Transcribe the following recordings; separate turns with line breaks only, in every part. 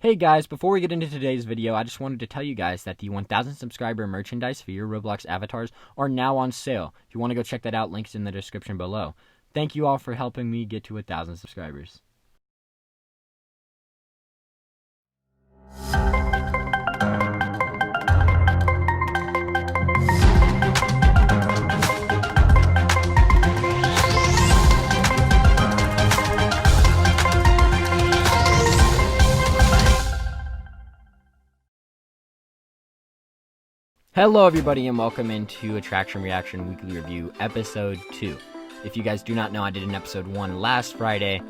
Hey guys, before we get into today's video, I just wanted to tell you guys that the 1000 subscriber merchandise for your Roblox avatars are now on sale. If you want to go check that out, links in the description below. Thank you all for helping me get to 1000 subscribers. Hello everybody and welcome into Attraction Reaction Weekly Review Episode 2. If you guys do not know, I did an Episode 1 last Friday.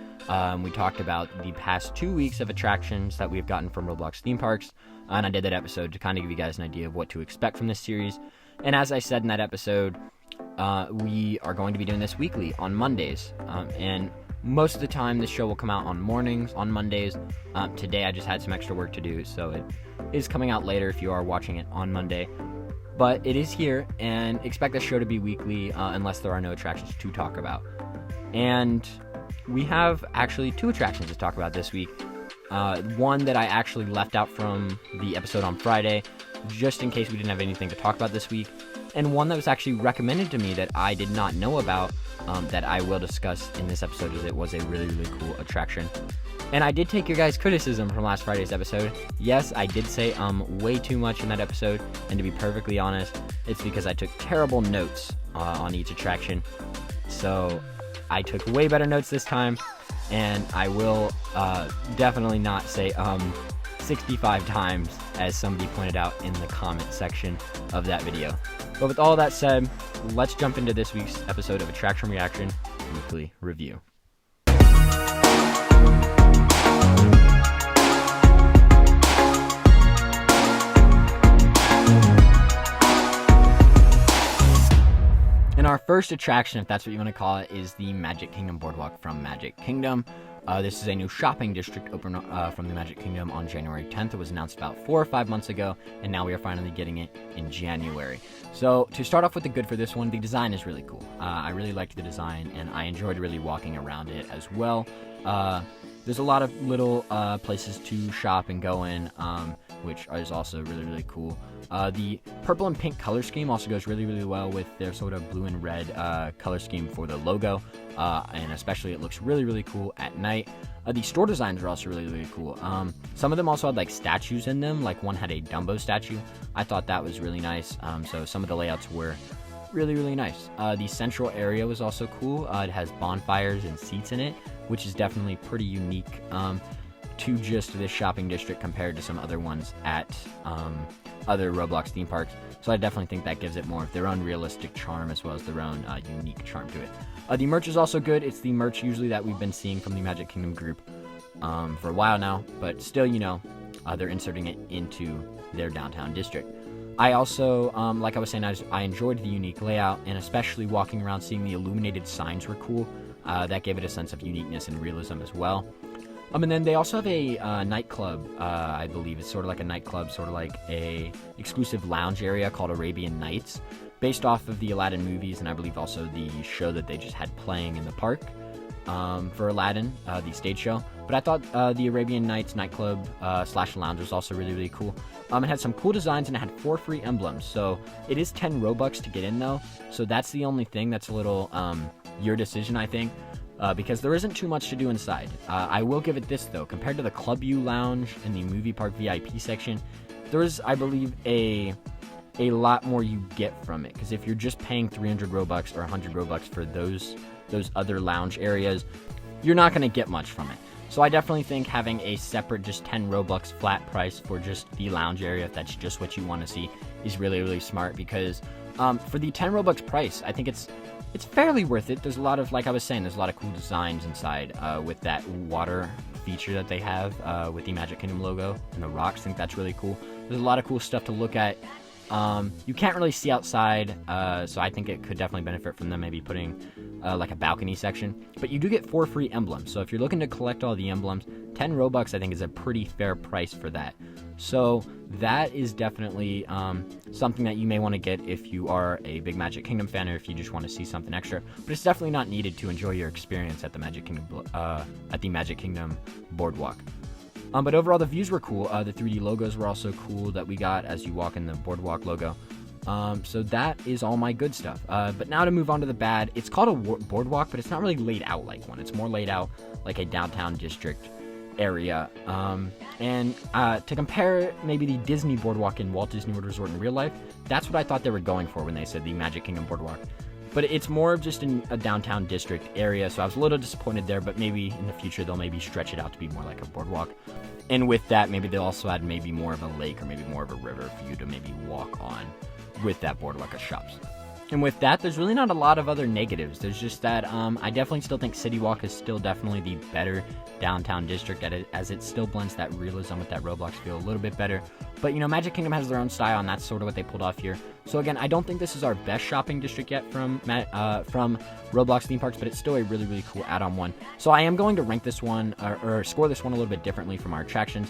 We talked about the past 2 weeks of attractions that we've gotten from Roblox theme parks. And I did that episode to kind of give you guys an idea of what to expect from this series. And as I said in that episode, we are going to be doing this weekly on Mondays. And most of the time this show will come out on mornings, on Mondays. Today I just had some extra work to do, so it is coming out later if you are watching it on Monday. But it is here, and expect the show to be weekly unless there are no attractions to talk about. And we have actually 2 attractions to talk about this week. One that I actually left out from the episode on Friday, just in case we didn't have anything to talk about this week. And one that was actually recommended to me that I did not know about, that I will discuss in this episode, as it was a really, really cool attraction. And I did take your guys' criticism from last Friday's episode. Yes, I did say way too much in that episode, and to be perfectly honest, it's because I took terrible notes on each attraction. So I took way better notes this time, and I will definitely not say 65 times, as somebody pointed out in the comment section of that video. But with all that said, let's jump into this week's episode of Attraction Reaction Weekly Review. And our first attraction, if that's what you want to call it, is the Magic Kingdom Boardwalk from Magic Kingdom. This is a new shopping district open from the Magic Kingdom on January 10th. It was announced about 4 or 5 months ago, and now we are finally getting it in January. So to start off with the good for this one, the design is really cool. I really liked the design, and I enjoyed really walking around it as well. There's a lot of little places to shop and go in, which is also really, really cool. The purple and pink color scheme also goes really, really well with their sort of blue and red color scheme for the logo, and especially it looks really, really cool at night. The store designs are also really, really cool. Some of them also had like statues in them, like one had a Dumbo statue. I thought that was really nice, so some of the layouts were really, really nice. The central area was also cool. It has bonfires and seats in it, which is definitely pretty unique to just this shopping district compared to some other ones at other Roblox theme parks. So I definitely think that gives it more of their own realistic charm as well as their own unique charm to it. The merch is also good. It's the merch usually that we've been seeing from the Magic Kingdom group for a while now, but still, you know, they're inserting it into their downtown district. I also, like I was saying, I enjoyed the unique layout, and especially walking around seeing the illuminated signs were cool. That gave it a sense of uniqueness and realism as well. And then they also have a nightclub, I believe. It's sort of like a nightclub, sort of like a exclusive lounge area called Arabian Nights, based off of the Aladdin movies, and I believe also the show that they just had playing in the park for Aladdin, the stage show. But I thought the Arabian Nights nightclub slash lounge was also really, really cool. It had some cool designs, and it had 4 free emblems. So it is 10 Robux to get in, though. So that's the only thing that's a little your decision, I think. Because there isn't too much to do inside. I will give it this, though. Compared to the Club U Lounge and the Movie Park VIP section, there is, I believe, a lot more you get from it. Because if you're just paying 300 Robux or 100 Robux for those other lounge areas, you're not going to get much from it. So I definitely think having a separate just 10 Robux flat price for just the lounge area, if that's just what you want to see, is really, really smart. Because for the 10 Robux price, I think it's fairly worth it. There's a lot of, like I was saying, there's a lot of cool designs inside with that water feature that they have with the Magic Kingdom logo and the rocks. I think that's really cool. There's a lot of cool stuff to look at. You can't really see outside, so I think it could definitely benefit from them maybe putting like a balcony section. But you do get 4 free emblems, so if you're looking to collect all the emblems, 10 Robux I think is a pretty fair price for that. So that is definitely something that you may want to get if you are a big Magic Kingdom fan, or if you just want to see something extra. But it's definitely not needed to enjoy your experience at the Magic Kingdom Boardwalk. But overall, the views were cool. The 3D logos were also cool that we got as you walk in the boardwalk logo. So that is all my good stuff. But now to move on to the bad. It's called a boardwalk, but it's not really laid out like one. It's more laid out like a downtown district area. And to compare maybe the Disney boardwalk in Walt Disney World Resort in real life, that's what I thought they were going for when they said the Magic Kingdom boardwalk. But it's more of just in a downtown district area, so I was a little disappointed there, but maybe in the future they'll maybe stretch it out to be more like a boardwalk. And with that, maybe they'll also add maybe more of a lake or maybe more of a river for you to maybe walk on with that boardwalk of shops. And with that, there's really not a lot of other negatives. There's just that I definitely still think City Walk is still definitely the better downtown district as it still blends that realism with that Roblox feel a little bit better. But, Magic Kingdom has their own style, and that's sort of what they pulled off here. So again, I don't think this is our best shopping district yet from Roblox theme parks, but it's still a really, really cool add-on one. So I am going to rank this one, or score this one a little bit differently from our attractions.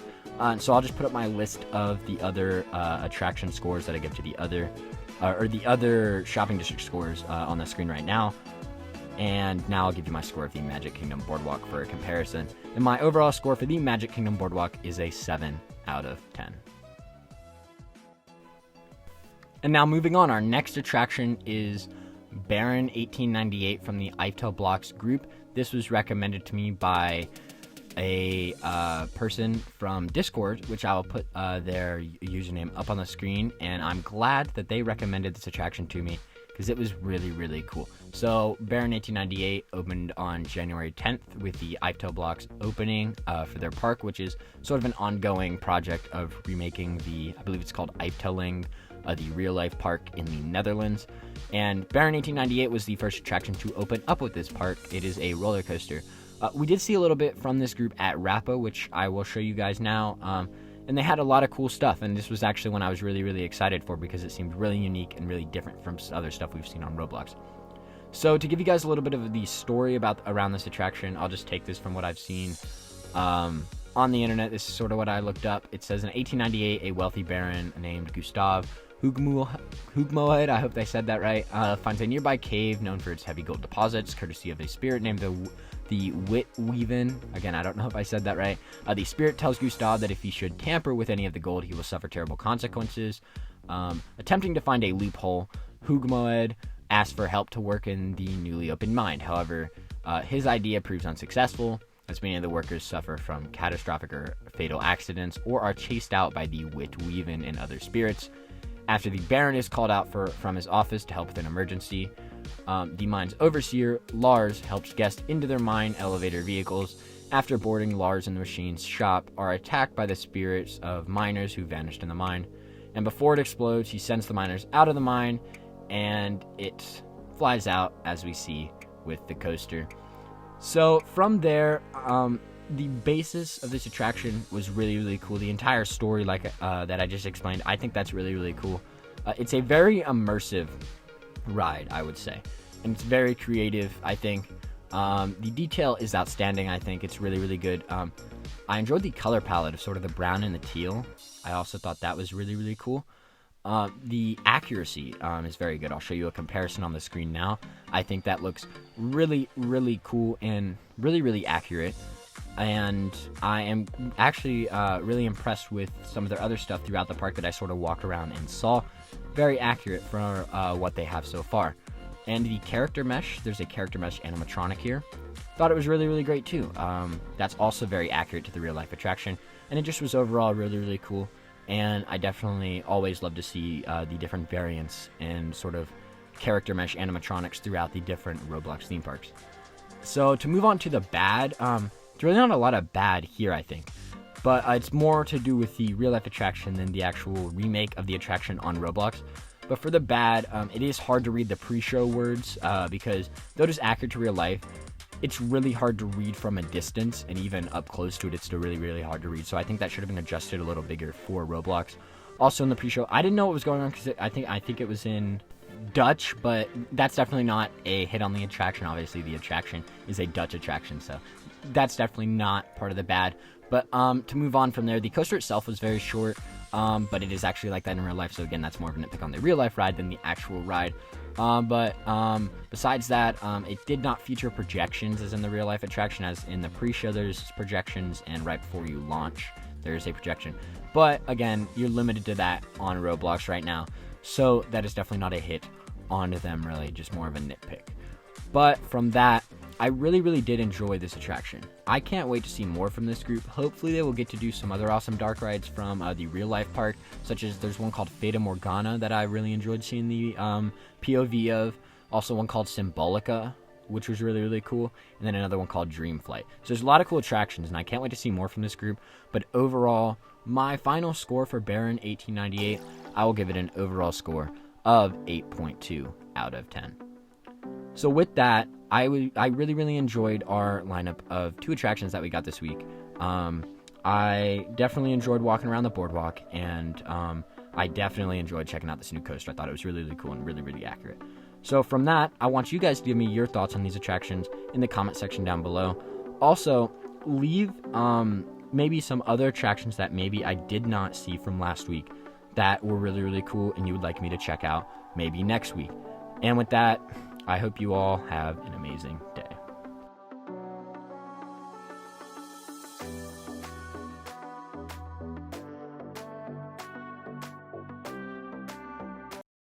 So I'll just put up my list of the other attraction scores that I give to the other shopping district scores on the screen right now. And now I'll give you my score of the Magic Kingdom Boardwalk for a comparison. And my overall score for the Magic Kingdom Boardwalk is a 7 out of 10. And now moving on, our next attraction is Baron 1898 from the Eiffel Blocks group. This was recommended to me by a person from Discord, which I will put their username up on the screen, and I'm glad that they recommended this attraction to me because it was really, really cool. So Baron 1898 opened on January 10th with the Eiffel Blocks opening for their park, which is sort of an ongoing project of remaking I believe it's called Efteling, the real-life park in the Netherlands. And Baron 1898 was the first attraction to open up with this park. It is a roller coaster. We did see a little bit from this group at Rappa, which I will show you guys now. And they had a lot of cool stuff, and this was actually one I was really, really excited for because it seemed really unique and really different from other stuff we've seen on Roblox. So to give you guys a little bit of the story around this attraction, I'll just take this from what I've seen on the internet. This is sort of what I looked up. It says in 1898, a wealthy baron named Gustav Hoogmoed, I hope I said that right, finds a nearby cave known for its heavy gold deposits, courtesy of a spirit named the Witweaven. Again, I don't know if I said that right. The spirit tells Gustav that if he should tamper with any of the gold, he will suffer terrible consequences. Attempting to find a loophole, Hoogmoed asks for help to work in the newly opened mine. However, his idea proves unsuccessful, as many of the workers suffer from catastrophic or fatal accidents or are chased out by the Witweaven and other spirits. After the Baron is called out from his office to help with an emergency, the mine's overseer, Lars, helps guests into their mine elevator vehicles. After boarding, Lars and the machine's shop are attacked by the spirits of miners who vanished in the mine. And before it explodes, he sends the miners out of the mine, and it flies out, as we see with the coaster. So from there, the basis of this attraction was really, really cool. The entire story, that I just explained, I think that's really, really cool. It's a very immersive ride, I would say, and it's very creative. I think the detail is outstanding. I think it's really, really good. I enjoyed the color palette of sort of the brown and the teal. I also thought that was really, really cool. The accuracy is very good. I'll show you a comparison on the screen now. I think that looks really, really cool and really, really accurate. And I am actually really impressed with some of their other stuff throughout the park that I sort of walked around and saw. Very accurate for what they have so far. And the character mesh, there's a character mesh animatronic here. Thought it was really, really great too. That's also very accurate to the real life attraction. And it just was overall really, really cool. And I definitely always love to see the different variants and sort of character mesh animatronics throughout the different Roblox theme parks. So to move on to the bad, there's really not a lot of bad here, I think. But it's more to do with the real life attraction than the actual remake of the attraction on Roblox. But for the bad, it is hard to read the pre-show words because though it is accurate to real life, it's really hard to read from a distance, and even up close to it, it's still really, really hard to read. So I think that should have been adjusted a little bigger for Roblox. Also in the pre-show, I didn't know what was going on because I think it was in Dutch, but that's definitely not a hit on the attraction. Obviously, the attraction is a Dutch attraction, so that's definitely not part of the bad. But to move on from there, the coaster itself was very short, but it is actually like that in real life. So again, that's more of a nitpick on the real life ride than the actual ride. But besides that, it did not feature projections as in the real life attraction. As in the pre-show, there's projections, and right before you launch, there's a projection. But again, you're limited to that on Roblox right now, so that is definitely not a hit onto them, really, just more of a nitpick. But from that, I really did enjoy this attraction. I can't wait to see more from this group. Hopefully they will get to do some other awesome dark rides from the real life park, such as there's one called Fata Morgana that I really enjoyed seeing the POV of. Also one called Symbolica, which was really cool. And then another one called Dream Flight. So there's a lot of cool attractions, and I can't wait to see more from this group. But overall, my final score for Baron 1898, I will give it an overall score of 8.2 out of 10. So with that, I really enjoyed our lineup of 2 attractions that we got this week. I definitely enjoyed walking around the boardwalk, and I definitely enjoyed checking out this new coaster. I thought it was really cool and really accurate. So from that, I want you guys to give me your thoughts on these attractions in the comment section down below. Also, leave maybe some other attractions that maybe I did not see from last week that were really cool and you would like me to check out maybe next week. And with that, I hope you all have an amazing